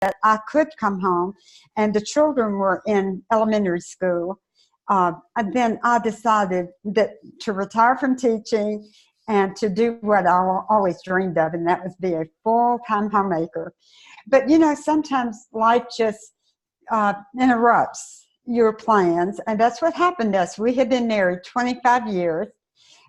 I could come home, and the children were in elementary school. And then I decided that to retire from teaching and to do what I always dreamed of, and that was be a full-time homemaker. But sometimes life just interrupts your plans, and that's what happened to us. We had been married 25 years.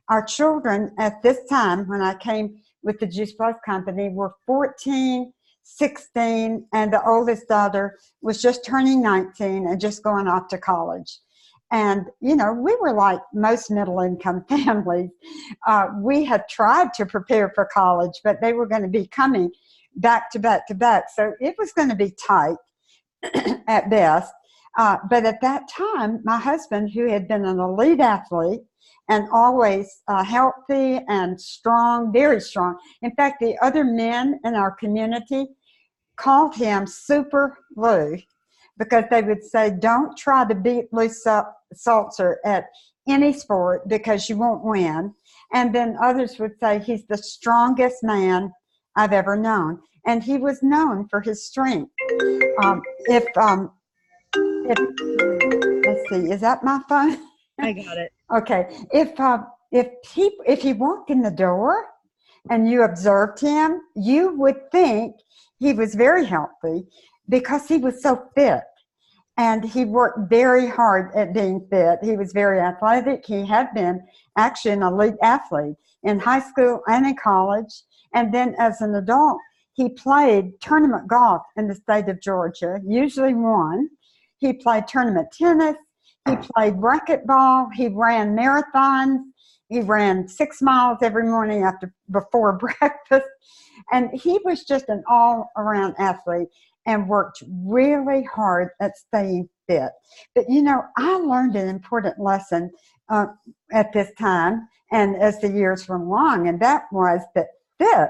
Our children at this time, when I came with the Juice Plus Company, were 14, 16, and the oldest daughter was just turning 19 and just going off to college. And, we were like most middle-income families. We had tried to prepare for college, but they were going to be coming back to back to back. So it was going to be tight at best. But at that time, my husband, who had been an elite athlete and always healthy and strong, very strong. In fact, the other men in our community called him Super Lou, because they would say, don't try to beat Lou Sulcer at any sport because you won't win. And then others would say, he's the strongest man I've ever known. And he was known for his strength. If let's see, is that my phone? I got it. Okay. If he walked in the door and you observed him, you would think he was very healthy because he was so fit. And he worked very hard at being fit. He was very athletic. He had been actually an elite athlete in high school and in college. And then as an adult, he played tournament golf in the state of Georgia, usually won. He played tournament tennis. He played racquetball. He ran marathons. He ran 6 miles every morning before breakfast. And he was just an all-around athlete and worked really hard at staying fit. But, I learned an important lesson at this time and as the years went along, and that was that fit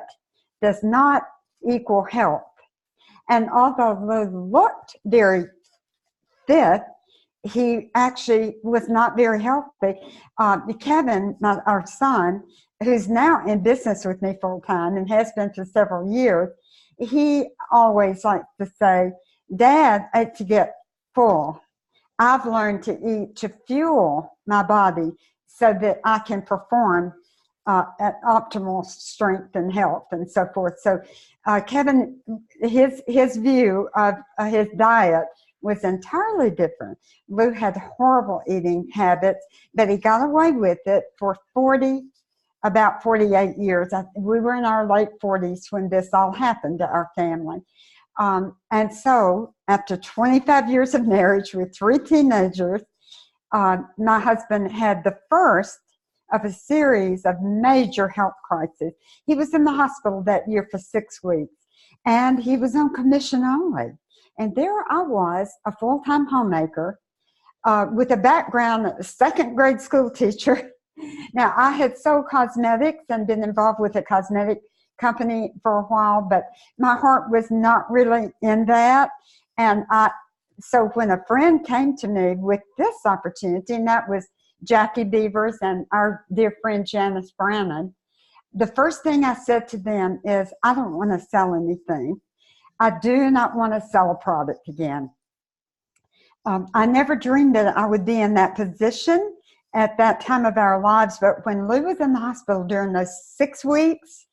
does not equal health. And although Lou looked very fit, he actually was not very healthy. Kevin, our son, who's now in business with me full-time and has been for several years, he always likes to say, Dad ate to get full. I've learned to eat to fuel my body so that I can perform at optimal strength and health and so forth. So Kevin, his view of his diet was entirely different. Lou had horrible eating habits, but he got away with it for about 48 years. We were in our late 40s when this all happened to our family. And so after 25 years of marriage with 3 teenagers, my husband had the first of a series of major health crises. He was in the hospital that year for 6 weeks, and he was on commission only. And there I was, a full-time homemaker with a background as a second grade school teacher. Now, I had sold cosmetics and been involved with a cosmetic company for a while, but my heart was not really in that. And so when a friend came to me with this opportunity, and that was Jackie Beavers and our dear friend Janice Brannon, the first thing I said to them is, I don't want to sell anything. I do not want to sell a product again. I never dreamed that I would be in that position at that time of our lives, but when Lou was in the hospital during those 6 weeks,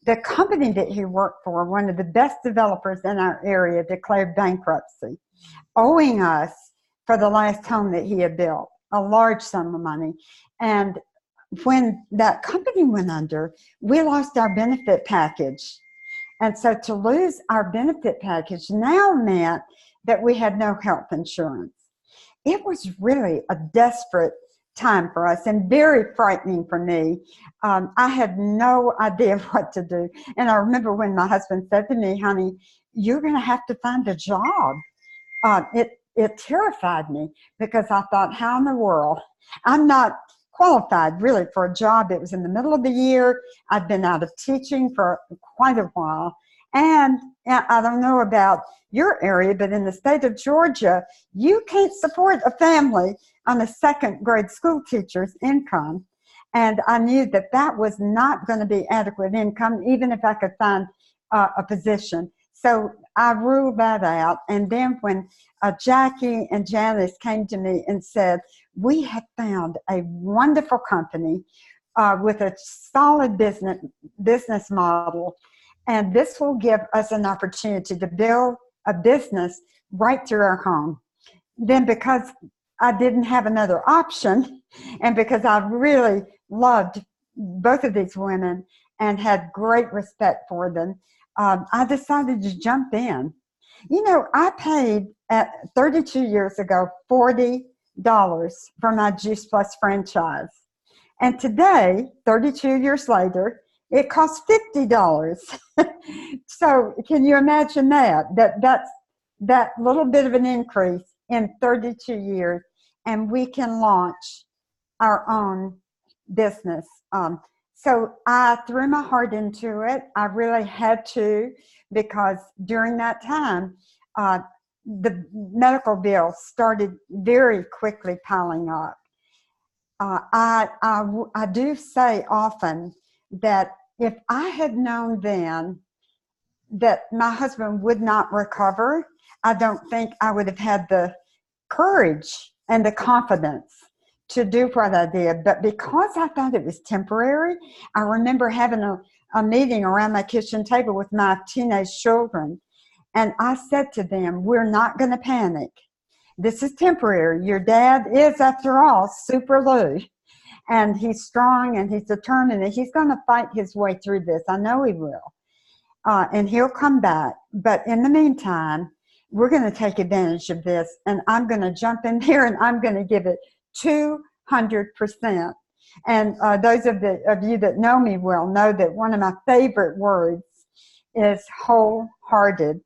the company that he worked for, one of the best developers in our area, declared bankruptcy, owing us for the last home that he had built, a large sum of money. And when that company went under, we lost our benefit package. And so to lose our benefit package now meant that we had no health insurance. It was really a desperate time for us and very frightening for me. I had no idea what to do. And I remember when my husband said to me, honey, you're going to have to find a job. It terrified me because I thought, how in the world? I'm not qualified really for a job. It was in the middle of the year. I'd been out of teaching for quite a while. And I don't know about your area, but in the state of Georgia, you can't support a family on a second grade school teacher's income. And I knew that that was not going to be adequate income, even if I could find a position. So I ruled that out. And then when Jackie and Janice came to me and said, we have found a wonderful company with a solid business model, and this will give us an opportunity to build a business right through our home. Then because I didn't have another option, and because I really loved both of these women and had great respect for them, I decided to jump in. You know, I paid at 32 years ago $40 for my Juice Plus franchise. And today, 32 years later, it costs $50. So can you imagine that's that little bit of an increase in 32 years, and we can launch our own business. So I threw my heart into it. I really had to, because during that time, the medical bills started very quickly piling up. I do say often that if I had known then that my husband would not recover, I don't think I would have had the courage and the confidence to do what I did. But because I thought it was temporary, I remember having a meeting around my kitchen table with my teenage children. And I said to them, we're not going to panic. This is temporary. Your dad is, after all, Super Lou. And he's strong and he's determined, and he's going to fight his way through this. I know he will. And he'll come back. But in the meantime, we're going to take advantage of this, and I'm going to jump in there and I'm going to give it 200%. And those of you that know me well know that one of my favorite words is wholehearted.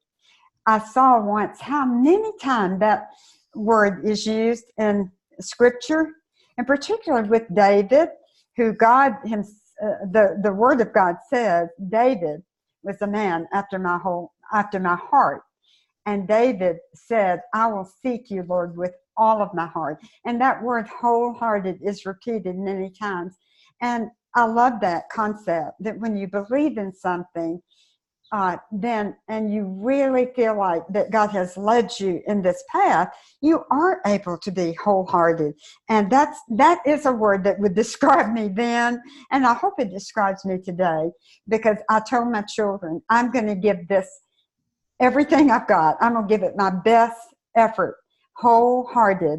I saw once how many times that word is used in Scripture, and particularly with David, who God, the Word of God says, David was a man after my heart. And David said, I will seek you, Lord, with all of my heart. And that word wholehearted is repeated many times. And I love that concept, that when you believe in something, then, and you really feel like that God has led you in this path, you are able to be wholehearted. And that is a word that would describe me then, and I hope it describes me today, because I told my children, I'm going to give this everything I've got. I'm going to give it my best effort, wholehearted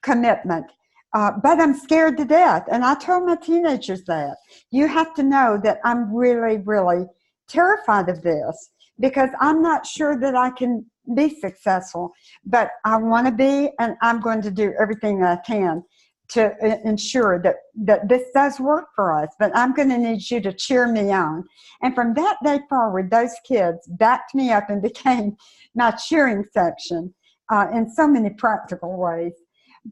commitment. But I'm scared to death. And I told my teenagers that. You have to know that I'm really, really terrified of this, because I'm not sure that I can be successful, but I want to be, and I'm going to do everything I can to ensure that this does work for us. But I'm going to need you to cheer me on. And from that day forward, those kids backed me up and became my cheering section in so many practical ways.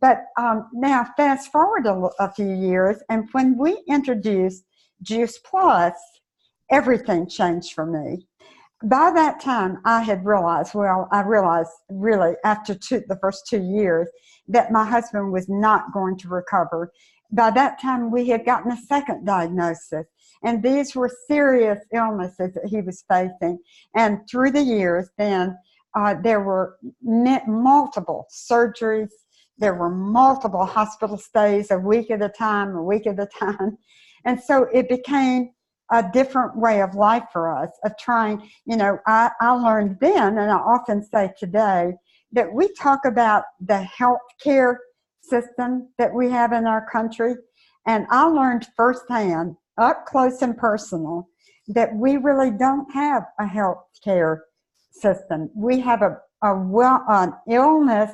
But now fast forward a few years, and when we introduced Juice Plus, everything changed for me. By that time, I realized really after the first 2 years that my husband was not going to recover. By that time, we had gotten a second diagnosis, and these were serious illnesses that he was facing. And through the years, then there were multiple surgeries. There were multiple hospital stays, a week at a time. And so it became a different way of life for us, of trying, I learned then, and I often say today, that we talk about the health care system that we have in our country. And I learned firsthand, up close and personal, that we really don't have a health care system. We have an illness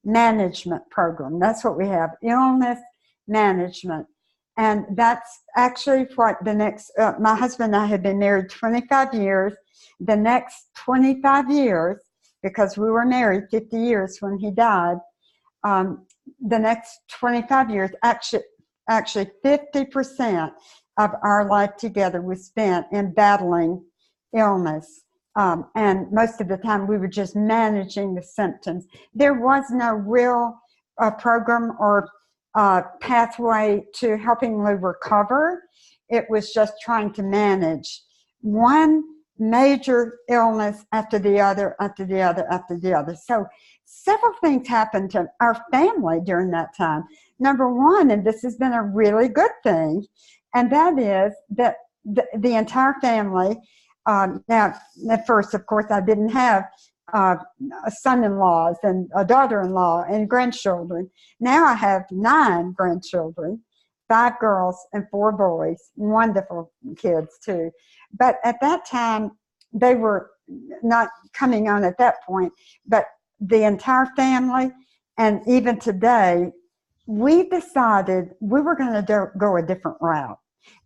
management program. That's what we have, illness management. And that's actually what the next, my husband and I had been married 25 years. The next 25 years, because we were married 50 years when he died, the next 25 years, actually 50% of our life together was spent in battling illness. And most of the time we were just managing the symptoms. There was no real program or pathway to helping Lou recover. It was just trying to manage one major illness after the other, after the other, after the other. So several things happened to our family during that time. Number one, and this has been a really good thing, and that is that the entire family, now at first, of course, I didn't have son-in-laws and a daughter-in-law and grandchildren. Now I have 9 grandchildren, 5 girls and 4 boys, wonderful kids too. But at that time, they were not coming on at that point, but the entire family, and even today, we decided we were going to go a different route.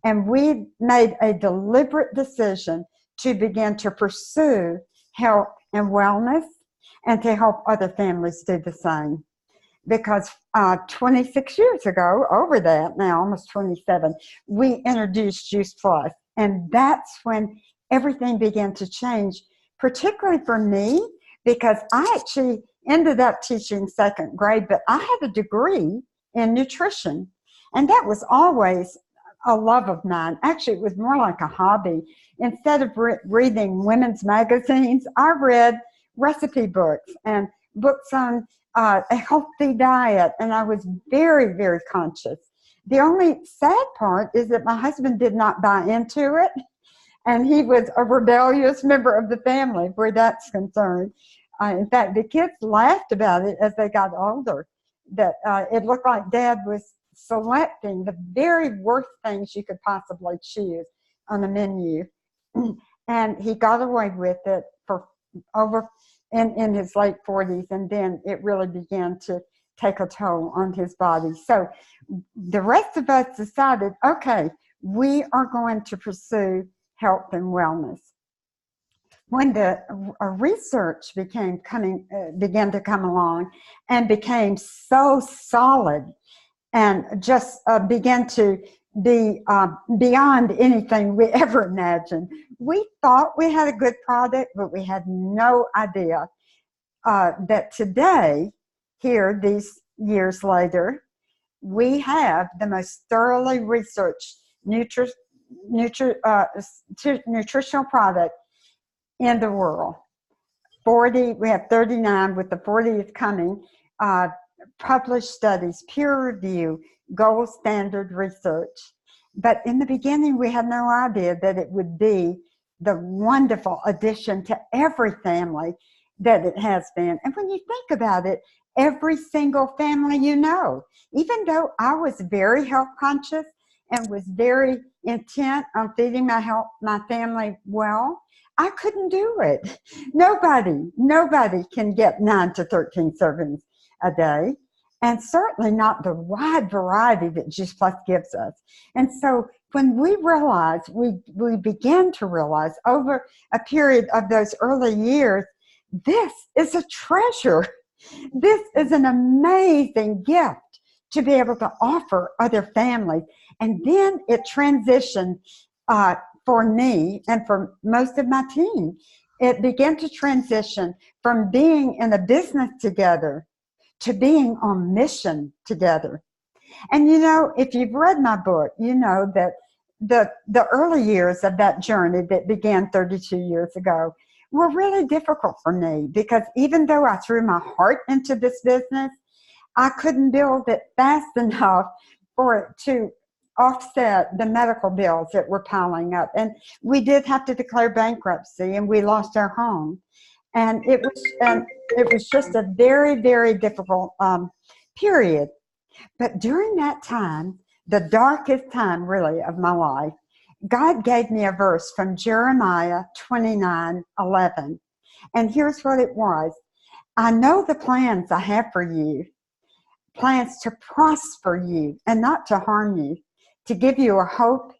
And we made a deliberate decision to begin to pursue health and wellness and to help other families do the same. Because 26 years ago, over that now, almost 27, we introduced Juice Plus. And that's when everything began to change, particularly for me, because I actually ended up teaching 2nd grade, but I had a degree in nutrition. And that was always a love of mine. Actually, it was more like a hobby. Instead of reading women's magazines, I read recipe books and books on a healthy diet, and I was very, very conscious. The only sad part is that my husband did not buy into it, and he was a rebellious member of the family where that's concerned. In fact, the kids laughed about it as they got older, that it looked like Dad was selecting the very worst things you could possibly choose on the menu. And he got away with it for over in his late 40s, and then it really began to take a toll on his body. So the rest of us decided, okay, we are going to pursue health and wellness. When the research began to come along and became so solid and just began to be beyond anything we ever imagined, we thought we had a good product, but we had no idea that today, here, these years later, we have the most thoroughly researched nutritional product in the world. We have 39, with the 40th coming, published studies, peer review, gold standard research. But in the beginning, we had no idea that it would be the wonderful addition to every family that it has been. And when you think about it, every single family you know, even though I was very health conscious and was very intent on feeding my family well, I couldn't do it. Nobody can get 9 to 13 servings a day, and certainly not the wide variety that Juice Plus gives us. And so when we realized, we began to realize over a period of those early years, this is a treasure. This is an amazing gift to be able to offer other families. And then it transitioned for me and for most of my team. It began to transition from being in a business together to being on mission together. And you know, if you've read my book, you know that the early years of that journey that began 32 years ago were really difficult for me, because even though I threw my heart into this business, I couldn't build it fast enough for it to offset the medical bills that were piling up. And we did have to declare bankruptcy, and we lost our home. And it was just a very, very difficult period. But during that time, the darkest time really of my life, God gave me a verse from Jeremiah 29:11. And here's what it was. I know the plans I have for you, plans to prosper you and not to harm you, to give you a hope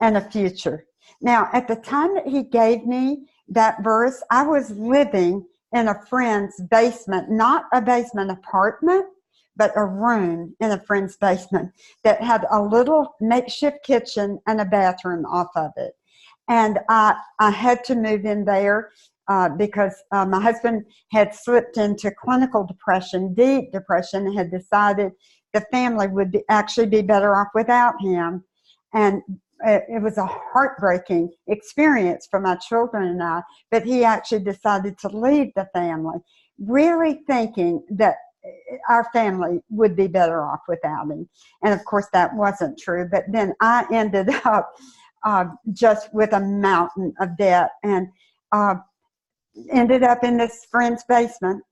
and a future. Now, at the time that he gave me that verse, I was living in a friend's basement, not a basement apartment, but a room in a friend's basement that had a little makeshift kitchen and a bathroom off of it. And I had to move in there because my husband had slipped into clinical depression, deep depression, and had decided the family would actually be better off without him. And it was a heartbreaking experience for my children and I, but he actually decided to leave the family, really thinking that our family would be better off without him. And of course that wasn't true, but then I ended up just with a mountain of debt, and ended up in this friend's basement.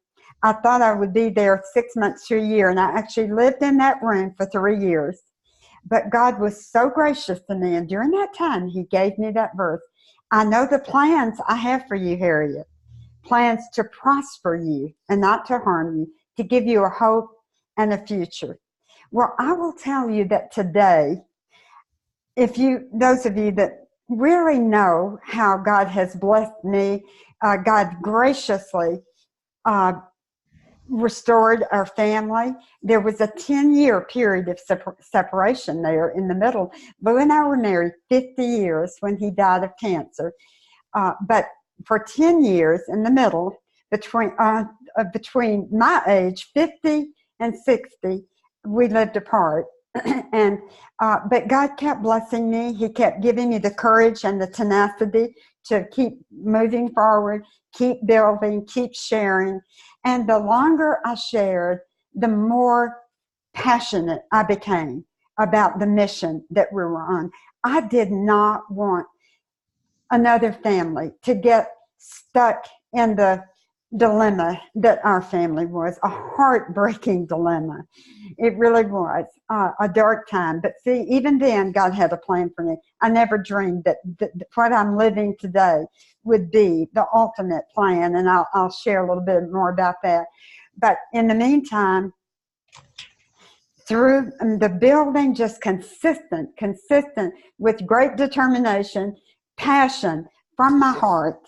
I thought I would be there 6 months to a year, and I actually lived in that room for 3 years. But God was so gracious to me, and during that time, he gave me that verse. I know the plans I have for you, Harriet. Plans to prosper you and not to harm you, to give you a hope and a future. Well, I will tell you that today, those of you that really know how God has blessed me, God graciously restored our family. There was a 10-year period of separation there in the middle. Boo and I were married 50 years when he died of cancer. But for 10 years in the middle, between my age, 50 and 60, we lived apart. And but God kept blessing me. He kept giving me the courage and the tenacity to keep moving forward, keep building, keep sharing. And the longer I shared, the more passionate I became about the mission that we were on. I did not want another family to get stuck in the dilemma that our family was, a heartbreaking dilemma. It really was a dark time. But see, even then, God had a plan for me. I never dreamed that what I'm living today would be the ultimate plan, and I'll share a little bit more about that. But in the meantime, through the building, just consistent with great determination, passion from my heart,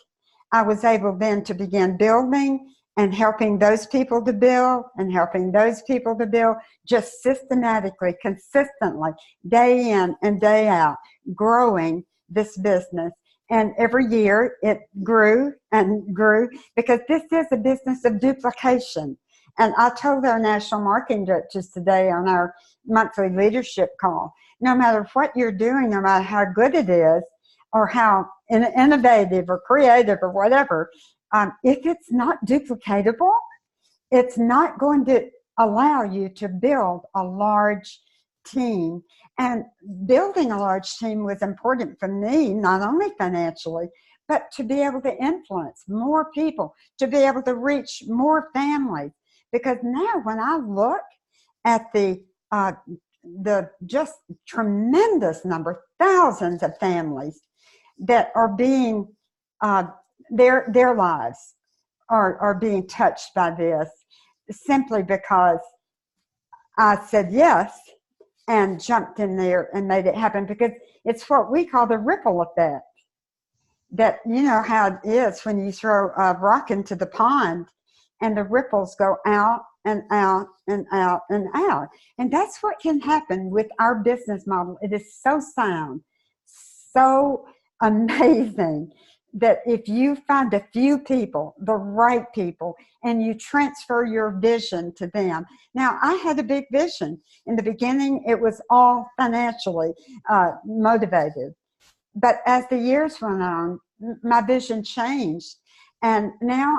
I was able then to begin building and helping those people to build and helping those people to build, just systematically, consistently, day in and day out, growing this business. And every year it grew and grew, because this is a business of duplication. And I told our national marketing directors today on our monthly leadership call, no matter what you're doing, no matter how good it is, or how innovative or creative or whatever, if it's not duplicatable, it's not going to allow you to build a large team. And building a large team was important for me, not only financially, but to be able to influence more people, to be able to reach more families. Because now when I look at the just tremendous number, thousands of families that are being, their lives are being touched by this, simply because I said yes and jumped in there and made it happen, because it's what we call the ripple effect. That, you know how it is when you throw a rock into the pond and the ripples go out and out and out and out. And that's what can happen with our business model. It is so sound, so amazing, that if you find a few people, the right people, and you transfer your vision to them. Now, I had a big vision. In the beginning, it was all financially motivated. But as the years went on, my vision changed. And now,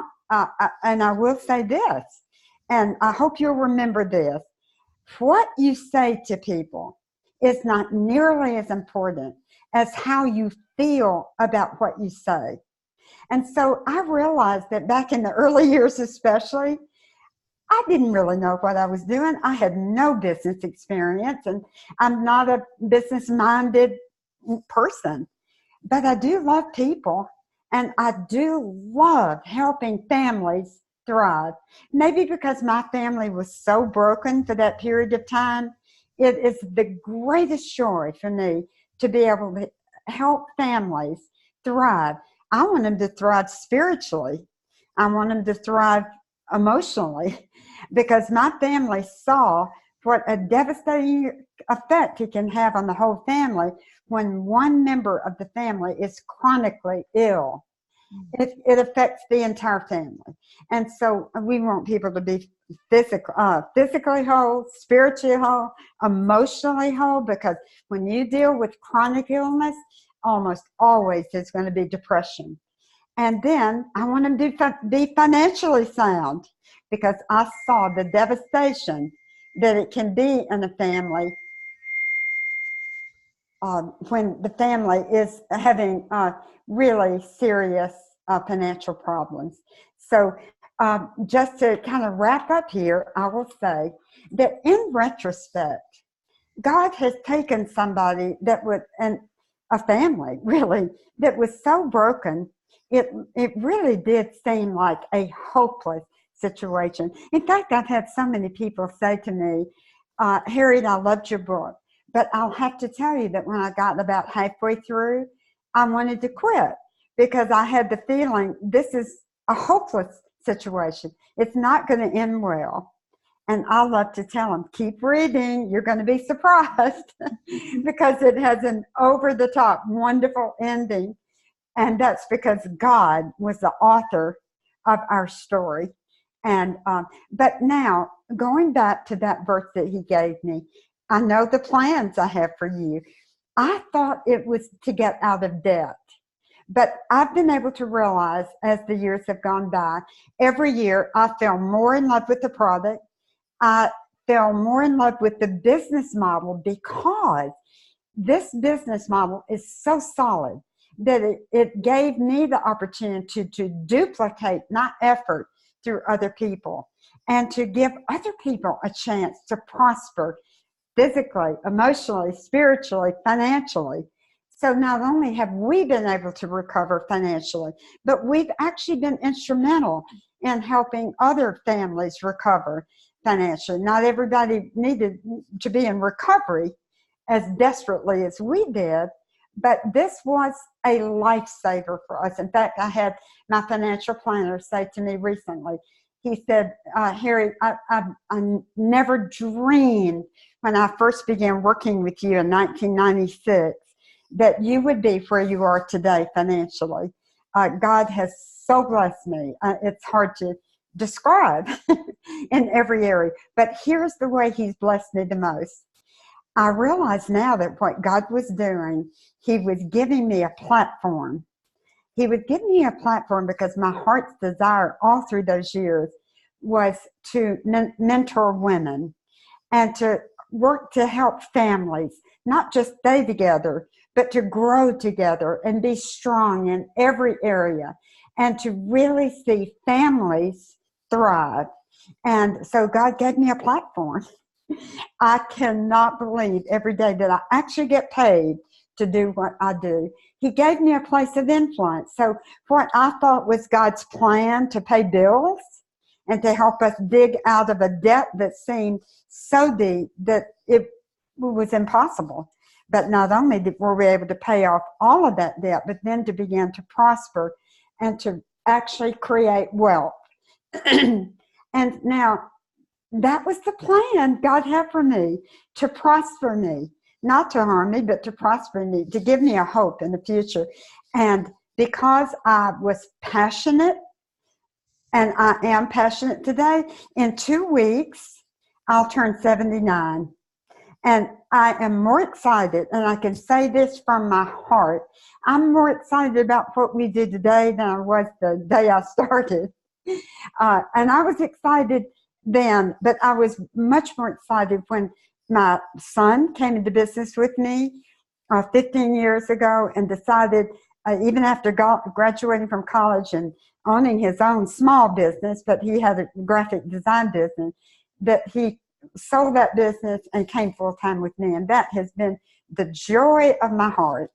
and I will say this, and I hope you'll remember this: what you say to people is not nearly as important as how you feel about what you say. And so I realized that back in the early years especially, I didn't really know what I was doing. I had no business experience, and I'm not a business-minded person. But I do love people, and I do love helping families thrive. Maybe because my family was so broken for that period of time, it is the greatest joy for me to be able to help families thrive. I want them to thrive spiritually. I want them to thrive emotionally, because my family saw what a devastating effect it can have on the whole family when one member of the family is chronically ill. It affects the entire family. And so we want people to be physically whole, spiritually whole, emotionally whole, because when you deal with chronic illness, almost always there's going to be depression. And then I want them to be financially sound, because I saw the devastation that it can be in a family when the family is having really serious financial problems. So just to kind of wrap up here, I will say that in retrospect, God has taken somebody that would, and a family really, that was so broken, it really did seem like a hopeless situation. In fact, I've had so many people say to me, Harriet, I loved your book, but I'll have to tell you that when I got about halfway through, I wanted to quit, because I had the feeling this is a hopeless situation. It's not going to end well. And I love to tell them, keep reading, you're going to be surprised, because it has an over-the-top, wonderful ending. And that's because God was the author of our story. And but now, going back to that verse that he gave me, I know the plans I have for you. I thought it was to get out of debt. But I've been able to realize as the years have gone by, every year I fell more in love with the product. I fell more in love with the business model, because this business model is so solid that it gave me the opportunity to duplicate my effort through other people, and to give other people a chance to prosper physically, emotionally, spiritually, financially. So not only have we been able to recover financially, but we've actually been instrumental in helping other families recover financially. Not everybody needed to be in recovery as desperately as we did, but this was a lifesaver for us. In fact, I had my financial planner say to me recently, he said, Harry, I never dreamed when I first began working with you in 1996 that you would be where you are today financially. God has so blessed me. It's hard to describe in every area, but here's the way he's blessed me the most. I realize now that what God was doing, he was giving me a platform. He would give me a platform because my heart's desire all through those years was to mentor women and to work to help families, not just stay together, but to grow together and be strong in every area, and to really see families thrive. And so God gave me a platform. I cannot believe every day that I actually get paid to do what I do. He gave me a place of influence. So what I thought was God's plan to pay bills and to help us dig out of a debt that seemed so deep that it was impossible. But not only were we able to pay off all of that debt, but then to begin to prosper and to actually create wealth. And now, that was the plan God had for me, to prosper me, not to harm me, but to prosper me, to give me a hope in the future. And because I was passionate, and I am passionate today, in 2 weeks, I'll turn 79. And I am more excited, and I can say this from my heart, I'm more excited about what we did today than I was the day I started. And I was excited then, but I was much more excited when my son came into business with me 15 years ago and decided, even after graduating from college and owning his own small business, but he had a graphic design business, that he sold that business and came full-time with me. And that has been the joy of my heart.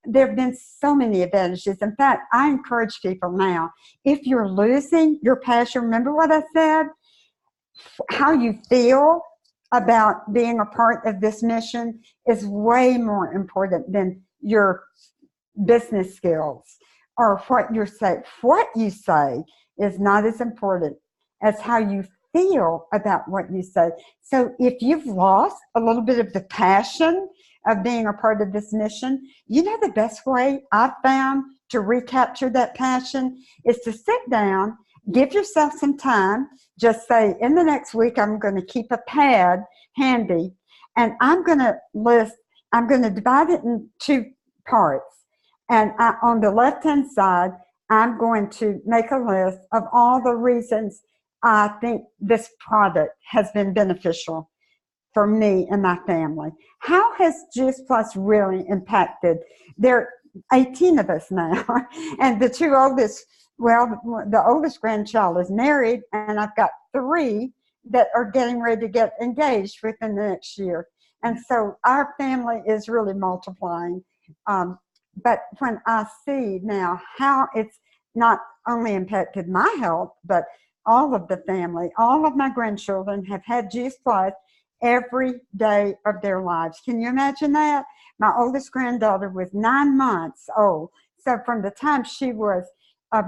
There have been so many advantages. In fact, I encourage people now, if you're losing your passion, remember what I said? How you feel about being a part of this mission is way more important than your business skills or what you say. What you say is not as important as how you feel about what you say. So if you've lost a little bit of the passion of being a part of this mission, you know the best way I've found to recapture that passion is to sit down, give yourself some time. Just say, in the next week, I'm going to keep a pad handy, and I'm going to divide it in two parts. And on the left-hand side, I'm going to make a list of all the reasons I think this product has been beneficial for me and my family. How has Juice Plus really impacted? There are 18 of us now, and the two oldest, well, the oldest grandchild is married, and I've got 3 that are getting ready to get engaged within the next year. And so our family is really multiplying. But when I see now how it's not only impacted my health, but all of the family, all of my grandchildren have had Juice Plus every day of their lives. Can you imagine that? My oldest granddaughter was 9 months old. So from the time she was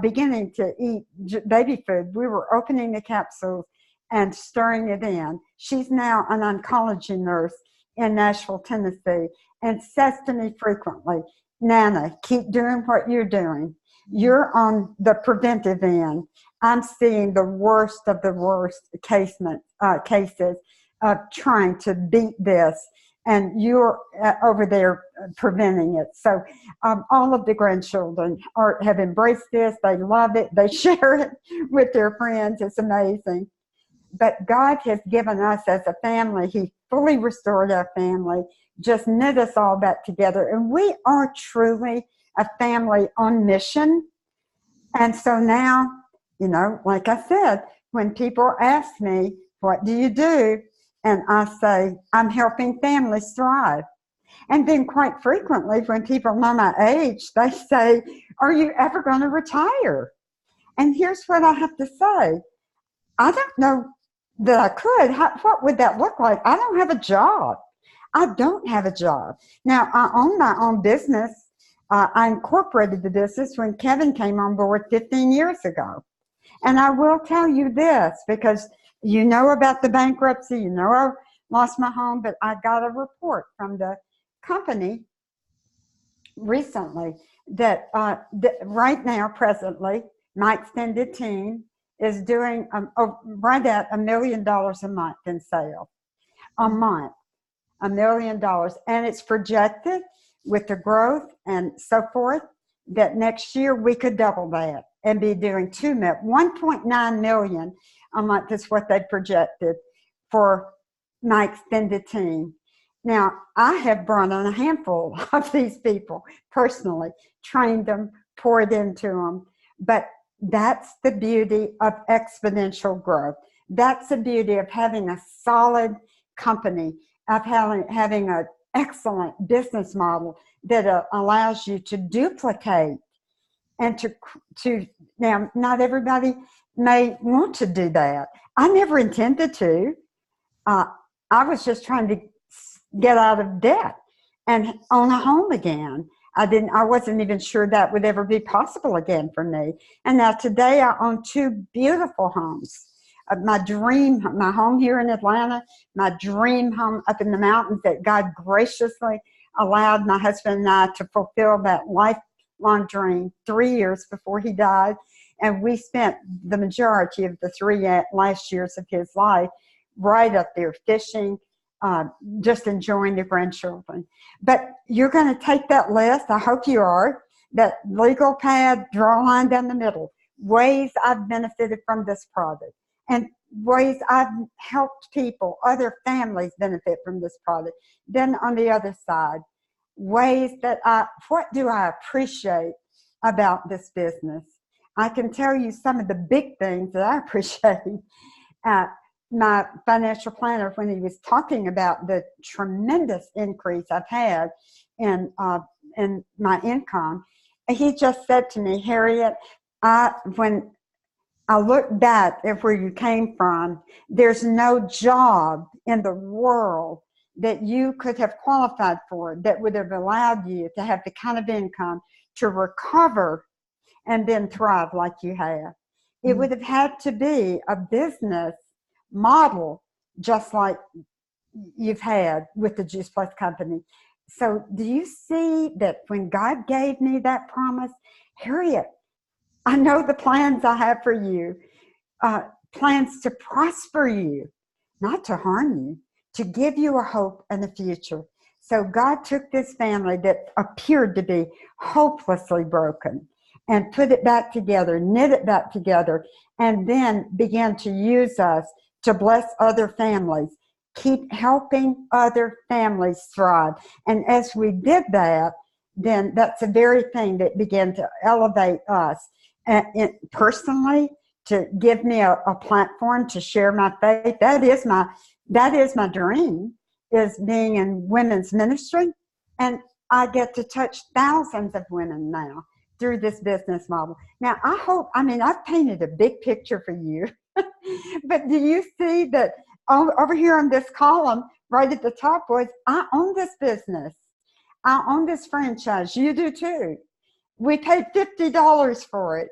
beginning to eat baby food, we were opening the capsules and stirring it in. She's now an oncology nurse in Nashville, Tennessee, and says to me frequently, Nana, keep doing what you're doing. You're on the preventive end. I'm seeing the worst of the worst cases of trying to beat this, and you're over there preventing it. So all of the grandchildren have embraced this. They love it. They share it with their friends. It's amazing. But God has given us as a family, He fully restored our family, just knit us all back together. And we are truly a family on mission. And so now, you know, like I said, when people ask me, what do you do? And I say, I'm helping families thrive. And then quite frequently, when people know my age, they say, are you ever going to retire? And here's what I have to say. I don't know that I could. What would that look like? I don't have a job. I don't have a job. Now, I own my own business. I incorporated the business when Kevin came on board 15 years ago. And I will tell you this, because you know about the bankruptcy, you know I lost my home, but I got a report from the company recently that right now, presently, my extended team is doing right at $1 million a month in sales. A month, $1 million. And it's projected with the growth and so forth that next year we could double that and be doing 1.9 million a month is what they projected for my extended team. Now, I have brought on a handful of these people personally, trained them, poured into them, but that's the beauty of exponential growth. That's the beauty of having a solid company, of having an excellent business model that allows you to duplicate and to now, not everybody may want to do that. I never intended to. I was just trying to get out of debt and own a home again. I wasn't even sure that would ever be possible again for me. And now today I own 2 beautiful homes. My home here in Atlanta, my dream home up in the mountains that God graciously allowed my husband and I to fulfill that lifelong dream 3 years before he died. And we spent the majority of the 3 last years of his life right up there fishing, just enjoying the grandchildren. But you're going to take that list, I hope you are, that legal pad, draw a line down the middle, ways I've benefited from this product, and ways I've helped people, other families benefit from this product. Then on the other side, ways that what do I appreciate about this business? I can tell you some of the big things that I appreciate. My financial planner, when he was talking about the tremendous increase I've had in my income, he just said to me, Harriet, when I look back at where you came from, there's no job in the world that you could have qualified for that would have allowed you to have the kind of income to recover and then thrive like you have. It would have had to be a business model just like you've had with the Juice Plus company. So do you see that when God gave me that promise, Harriet, I know the plans I have for you, plans to prosper you, not to harm you, to give you a hope and a future. So God took this family that appeared to be hopelessly broken and put it back together, knit it back together, and then began to use us to bless other families, keep helping other families thrive. And as we did that, then that's the very thing that began to elevate us personally, to give me a platform to share my faith. That is my dream, is being in women's ministry. And I get to touch thousands of women now through this business model. Now, I've painted a big picture for you, but do you see that over here on this column, right at the top was, I own this business. I own this franchise. You do too. We paid $50 for it.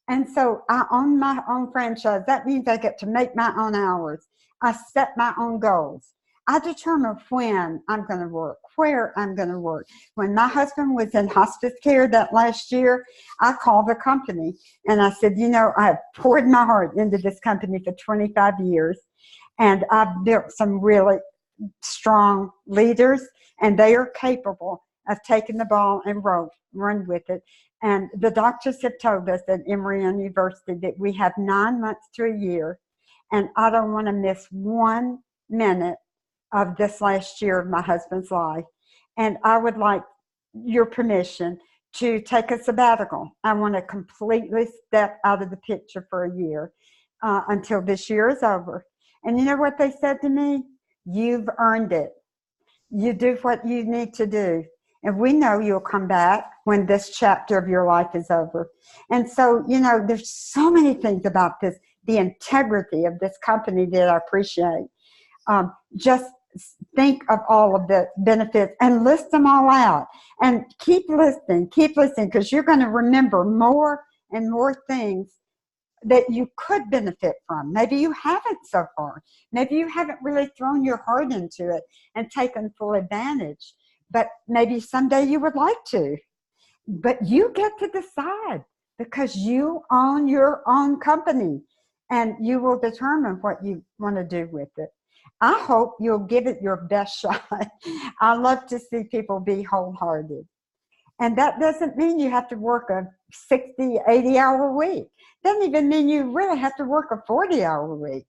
And so I own my own franchise. That means I get to make my own hours. I set my own goals. I determine when I'm going to work, where I'm going to work. When my husband was in hospice care that last year, I called the company and I said, I've poured my heart into this company for 25 years, and I've built some really strong leaders, and they are capable of taking the ball and run with it. And the doctors have told us at Emory University that we have 9 months to a year, and I don't want to miss 1 minute of this last year of my husband's life. And I would like your permission to take a sabbatical. I want to completely step out of the picture for a year until this year is over. And you know what they said to me? You've earned it. You do what you need to do. And we know you'll come back when this chapter of your life is over. And so, there's so many things about this, the integrity of this company that I appreciate. Just think of all of the benefits and list them all out. And keep listing, because you're going to remember more and more things that you could benefit from. Maybe you haven't so far. Maybe you haven't really thrown your heart into it and taken full advantage. But maybe someday you would like to. But you get to decide, because you own your own company and you will determine what you want to do with it. I hope you'll give it your best shot. I love to see people be wholehearted. And that doesn't mean you have to work a 60, 80-hour week. Doesn't even mean you really have to work a 40-hour week.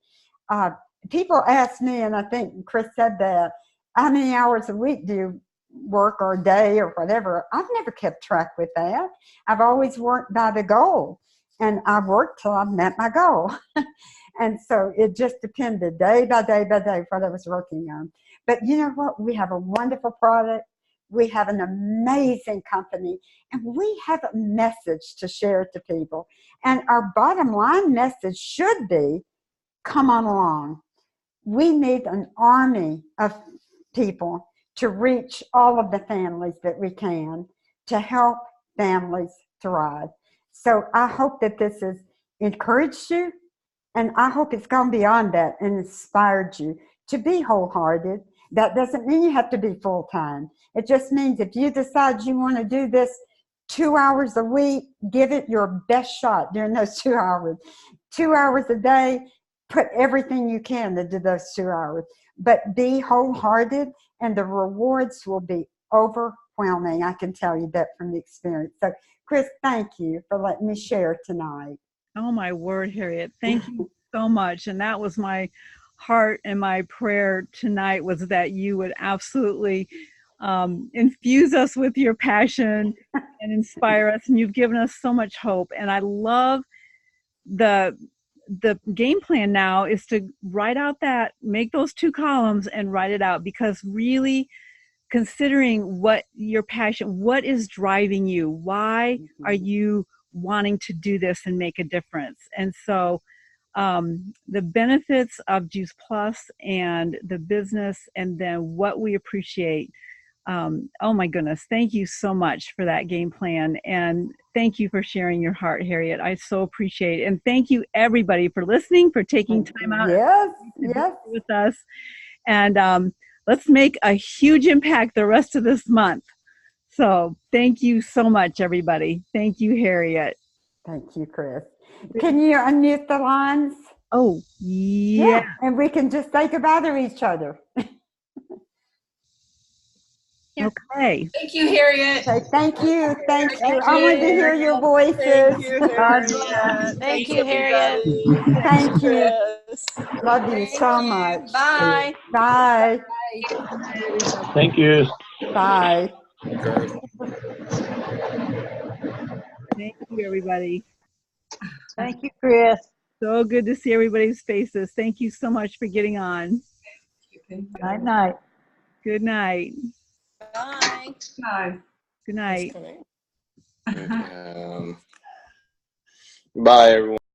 People ask me, and I think Chris said that, how many hours a week do you work, or a day, or whatever? I've never kept track with that. I've always worked by the goal, and I've worked till I've met my goal. And so it just depended day by day by day what I was working on. But you know what? We have a wonderful product. We have an amazing company, and we have a message to share to people. And our bottom line message should be, come on along. We need an army of people to reach all of the families that we can, to help families thrive. So I hope that this has encouraged you, and I hope it's gone beyond that and inspired you to be wholehearted. That doesn't mean you have to be full-time. It just means if you decide you want to do this 2 hours a week, give it your best shot during those 2 hours. 2 hours a day, put everything you can into those 2 hours. But be wholehearted, and the rewards will be overwhelming. I can tell you that from the experience. So, Chris, thank you for letting me share tonight. Oh, my word, Harriet. Thank you so much. And that was my heart and my prayer tonight, was that you would absolutely infuse us with your passion and inspire us. And you've given us so much hope. And I love the game plan now is to write out make those 2 columns and write it out, because really considering what your passion, what is driving you, why are you wanting to do this and make a difference? And so the benefits of Juice Plus and the business, and then what we appreciate. Oh my goodness, thank you so much for that game plan. And thank you for sharing your heart, Harriet. I so appreciate it. And thank you everybody for listening, for taking time out with us. And let's make a huge impact the rest of this month. So thank you so much, everybody. Thank you, Harriet. Thank you, Chris. Can you unmute the lines? Oh, yeah. And we can just say goodbye to each other. Okay. Thank you, Harriet. Okay, thank you. Thank you. Thank I wanted to you. hear your voices. Thank you, God Harriet. Thank you, Harriet. everybody. Thank you. Chris. Love you Thank so you. much. Bye. Bye. Thank you. Bye. Thank you, everybody. Thank you, Chris. So good to see everybody's faces. Thank you so much for getting on. Night, night. Good night. Bye. Bye. Good night. Bye, everyone.